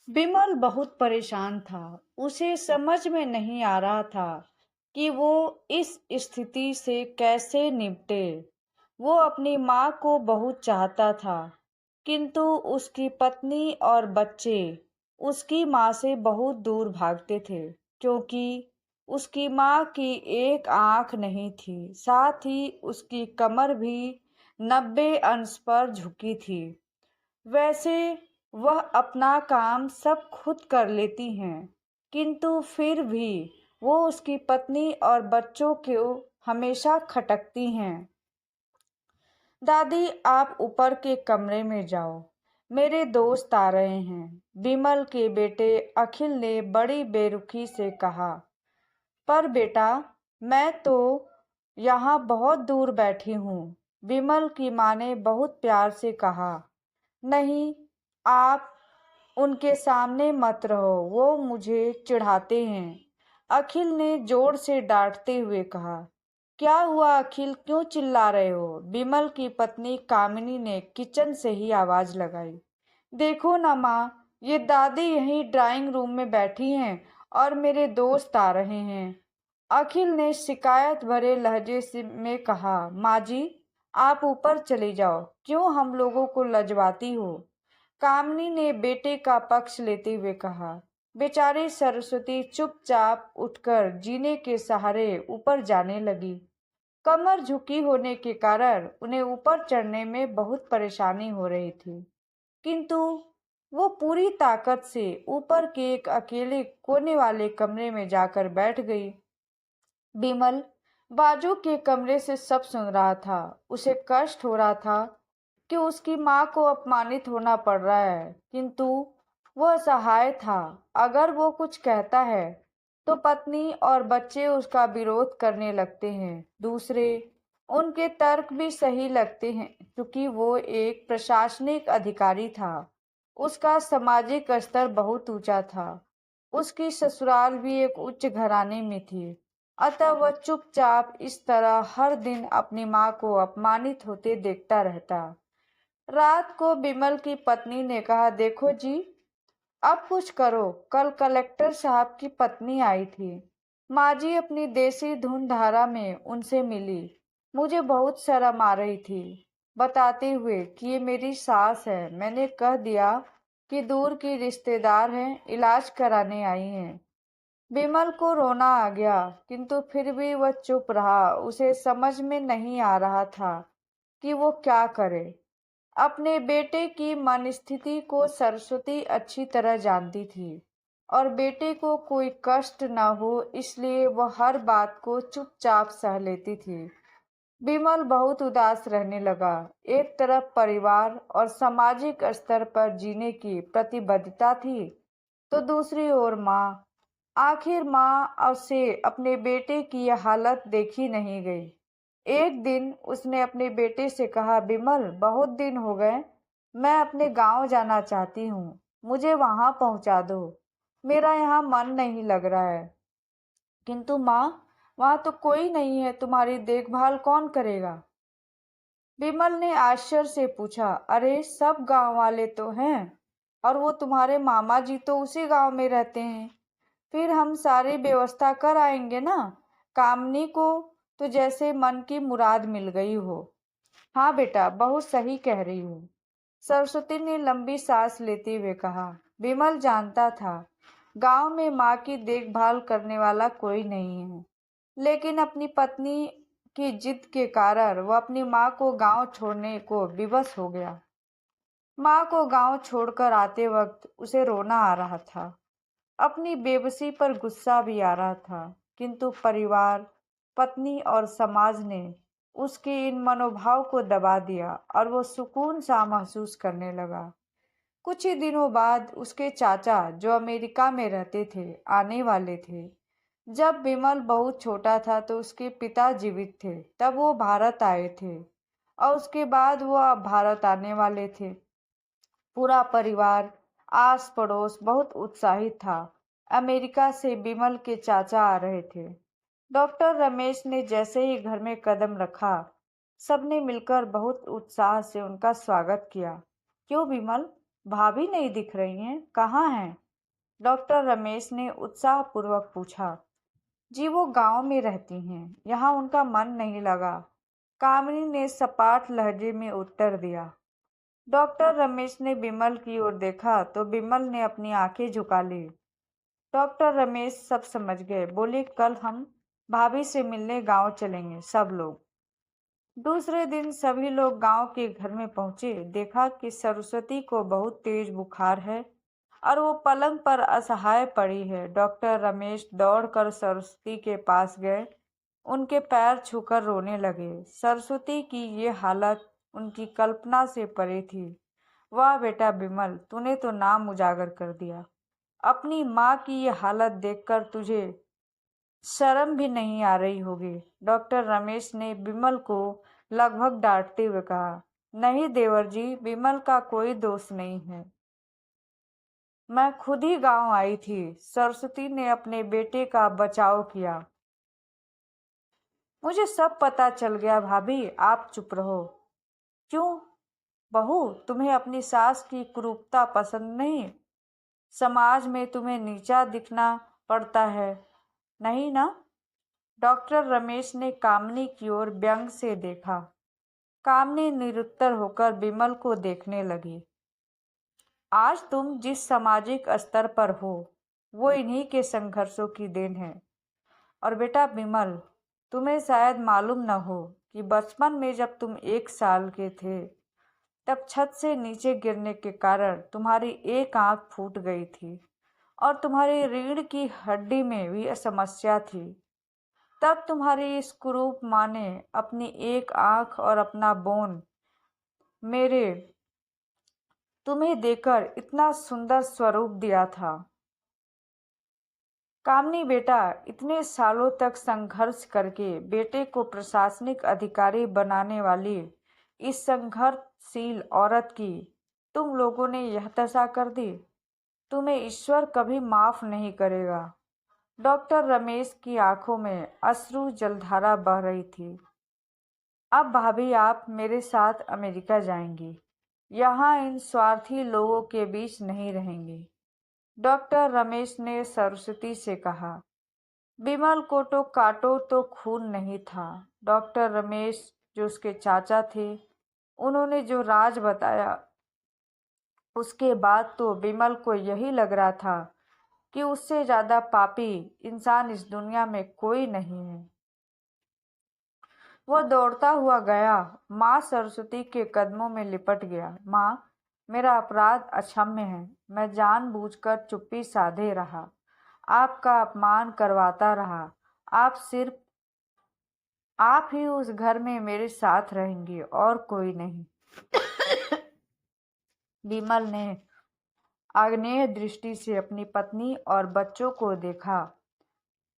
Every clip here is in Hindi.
बिमल बहुत परेशान था। उसे समझ में नहीं आ रहा था कि वो इस स्थिति से कैसे निपटे। वो अपनी माँ को बहुत चाहता था, किंतु उसकी पत्नी और बच्चे उसकी माँ से बहुत दूर भागते थे, क्योंकि उसकी माँ की एक आंख नहीं थी, साथ ही उसकी कमर भी 90 अंश पर झुकी थी। वैसे वह अपना काम सब खुद कर लेती हैं, किंतु फिर भी वो उसकी पत्नी और बच्चों को हमेशा खटकती हैं। दादी, आप ऊपर के कमरे में जाओ, मेरे दोस्त आ रहे हैं, विमल के बेटे अखिल ने बड़ी बेरुखी से कहा। पर बेटा, मैं तो यहाँ बहुत दूर बैठी हूँ, विमल की माँ ने बहुत प्यार से कहा। नहीं, आप उनके सामने मत रहो, वो मुझे चिढ़ाते हैं, अखिल ने जोर से डांटते हुए कहा। क्या हुआ अखिल, क्यों चिल्ला रहे हो? विमल की पत्नी कामिनी ने किचन से ही आवाज लगाई। देखो ना माँ, ये दादी यहीं ड्राइंग रूम में बैठी हैं और मेरे दोस्त आ रहे हैं। अखिल ने शिकायत भरे लहजे से में कहा। माँ जी, आप ऊपर चले जाओ, क्यों हम लोगों को लजवाती हो? कामनी ने बेटे का पक्ष लेते हुए कहा। बेचारी सरस्वती चुपचाप उठकर जीने के सहारे ऊपर जाने लगी। कमर झुकी होने के कारण उन्हें ऊपर चढ़ने में बहुत परेशानी हो रही थी, किंतु वो पूरी ताकत से ऊपर के एक अकेले कोने वाले कमरे में जाकर बैठ गई। बिमल बाजू के कमरे से सब सुन रहा था। उसे कष्ट हो रहा था कि उसकी माँ को अपमानित होना पड़ रहा है, किंतु वह असहाय था। अगर वो कुछ कहता है तो पत्नी और बच्चे उसका विरोध करने लगते हैं। दूसरे, उनके तर्क भी सही लगते हैं, क्योंकि वो एक प्रशासनिक अधिकारी था। उसका सामाजिक स्तर बहुत ऊंचा था। उसकी ससुराल भी एक उच्च घराने में थी। अतः वह चुपचाप इस तरह हर दिन अपनी माँ को अपमानित होते देखता रहता। रात को बिमल की पत्नी ने कहा, देखो जी, अब कुछ करो। कल कलेक्टर साहब की पत्नी आई थी। माँ जी अपनी देसी धुन धारा में उनसे मिली। मुझे बहुत शर्म आ रही थी, बताते हुए कि ये मेरी सास है। मैंने कह दिया कि दूर की रिश्तेदार हैं, इलाज कराने आई हैं। बिमल को रोना आ गया, किंतु फिर भी वह चुप रहा। उसे समझ में नहीं आ रहा था कि वो क्या करे। अपने बेटे की मनस्थिति को सरस्वती अच्छी तरह जानती थी और बेटे को कोई कष्ट न हो, इसलिए वह हर बात को चुपचाप सह लेती थी। बिमल बहुत उदास रहने लगा। एक तरफ परिवार और सामाजिक स्तर पर जीने की प्रतिबद्धता थी, तो दूसरी ओर माँ। आखिर माँ से अपने बेटे की यह हालत देखी नहीं गई। एक दिन उसने अपने बेटे से कहा, बिमल, बहुत दिन हो गए, मैं अपने गांव जाना चाहती हूँ, मुझे वहां पहुंचा दो। मेरा यहाँ मन नहीं लग रहा है। किंतु माँ, वहां तो कोई नहीं है, तुम्हारी देखभाल कौन करेगा? विमल ने आश्चर्य से पूछा। अरे, सब गांव वाले तो हैं, और वो तुम्हारे मामा जी तो उसी गांव में रहते हैं। फिर हम सारी व्यवस्था कर आएंगे ना। कामनी को तो जैसे मन की मुराद मिल गई हो। हाँ बेटा, बहुत सही कह रही हो, सरस्वती ने लंबी सांस लेते हुए कहा। विमल जानता था गांव में माँ की देखभाल करने वाला कोई नहीं है, लेकिन अपनी पत्नी की जिद के कारण वह अपनी माँ को गांव छोड़ने को विवश हो गया। माँ को गांव छोड़कर आते वक्त उसे रोना आ रहा था। अपनी बेबसी पर गुस्सा भी आ रहा था, किंतु परिवार, पत्नी और समाज ने उसके इन मनोभाव को दबा दिया और वो सुकून सा महसूस करने लगा। कुछ ही दिनों बाद उसके चाचा, जो अमेरिका में रहते थे, आने वाले थे। जब विमल बहुत छोटा था तो उसके पिता जीवित थे, तब वो भारत आए थे और उसके बाद वो अब भारत आने वाले थे। पूरा परिवार, आस पड़ोस बहुत उत्साहित था। अमेरिका से बिमल के चाचा आ रहे थे। डॉक्टर रमेश ने जैसे ही घर में कदम रखा, सबने मिलकर बहुत उत्साह से उनका स्वागत किया। क्यों बिमल, भाभी नहीं दिख रही हैं, कहाँ हैं? डॉक्टर रमेश ने उत्साहपूर्वक पूछा। जी वो गांव में रहती हैं, यहाँ उनका मन नहीं लगा, कामिनी ने सपाट लहजे में उत्तर दिया। डॉक्टर रमेश ने बिमल की ओर देखा तो बिमल ने अपनी आंखें झुका ली। डॉक्टर रमेश सब समझ गए, बोले कल हम भाभी से मिलने गांव चलेंगे सब लोग। दूसरे दिन सभी लोग गांव के घर में पहुंचे। देखा कि सरस्वती को बहुत तेज बुखार है और वो पलंग पर असहाय पड़ी है। डॉक्टर रमेश दौड़कर सरस्वती के पास गए, उनके पैर छूकर रोने लगे। सरस्वती की ये हालत उनकी कल्पना से परे थी। वाह बेटा बिमल, तूने तो नाम उजागर कर दिया। अपनी माँ की ये हालत देखकर तुझे शर्म भी नहीं आ रही होगी। डॉक्टर रमेश ने बिमल को लगभग डांटते हुए कहा, नहीं देवर जी, बिमल का कोई दोष नहीं है, मैं खुद ही गांव आई थी। सरस्वती ने अपने बेटे का बचाव किया। मुझे सब पता चल गया भाभी, आप चुप रहो। क्यों बहू, तुम्हें अपनी सास की क्रूरता पसंद नहीं? समाज में तुम्हें नीचा दिखना पड़ता है, नहीं ना? डॉक्टर रमेश ने कामनी की ओर व्यंग से देखा। कामनी निरुत्तर होकर बिमल को देखने लगी। आज तुम जिस सामाजिक स्तर पर हो वो इन्हीं के संघर्षों की देन है। और बेटा बिमल, तुम्हें शायद मालूम न हो कि बचपन में जब तुम 1 साल के थे तब छत से नीचे गिरने के कारण तुम्हारी एक आंख फूट गई थी और तुम्हारी रीढ़ की हड्डी में भी समस्या थी। तब तुम्हारी इस कुरूप माँ ने अपनी एक आंख और अपना बोन मेरे तुम्हें देकर इतना सुंदर स्वरूप दिया था। कामनी बेटा, इतने सालों तक संघर्ष करके बेटे को प्रशासनिक अधिकारी बनाने वाली इस संघर्षशील औरत की तुम लोगों ने यह दशा कर दी। तुम्हें ईश्वर कभी माफ नहीं करेगा। डॉक्टर रमेश की आंखों में अश्रु जलधारा बह रही थी। अब भाभी आप मेरे साथ अमेरिका जाएंगी, यहाँ इन स्वार्थी लोगों के बीच नहीं रहेंगी। डॉक्टर रमेश ने सरस्वती से कहा। बिमल को तो काटो तो खून नहीं था। डॉक्टर रमेश जो उसके चाचा थे, उन्होंने जो राज बताया उसके बाद तो बिमल को यही लग रहा था कि उससे ज्यादा पापी इंसान इस दुनिया में कोई नहीं है। वह दौड़ता हुआ गया, माँ सरस्वती के कदमों में लिपट गया। माँ, मेरा अपराध अक्षम्य है, मैं जानबूझकर चुप्पी साधे रहा, आपका अपमान करवाता रहा। आप ही उस घर में मेरे साथ रहेंगी और कोई नहीं। विमल ने आग्नेय दृष्टि से अपनी पत्नी और बच्चों को देखा।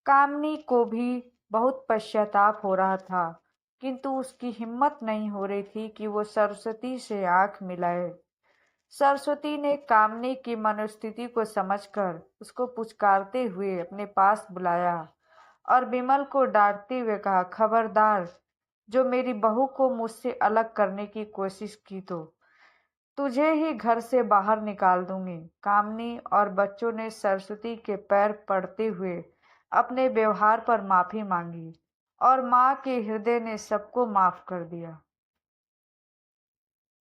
कामनी को भी बहुत पश्चाताप हो रहा था, किंतु उसकी हिम्मत नहीं हो रही थी कि वो सरस्वती से आंख मिलाए। सरस्वती ने कामनी की मनोस्थिति को समझकर उसको पुचकारते हुए अपने पास बुलाया और बिमल को डांटते हुए कहा, खबरदार, जो मेरी बहू को मुझसे अलग करने की कोशिश की तो तुझे ही घर से बाहर निकाल दूंगी। कामनी और बच्चों ने सरस्वती के पैर पड़ते हुए अपने व्यवहार पर माफी मांगी और माँ के हृदय ने सबको माफ कर दिया।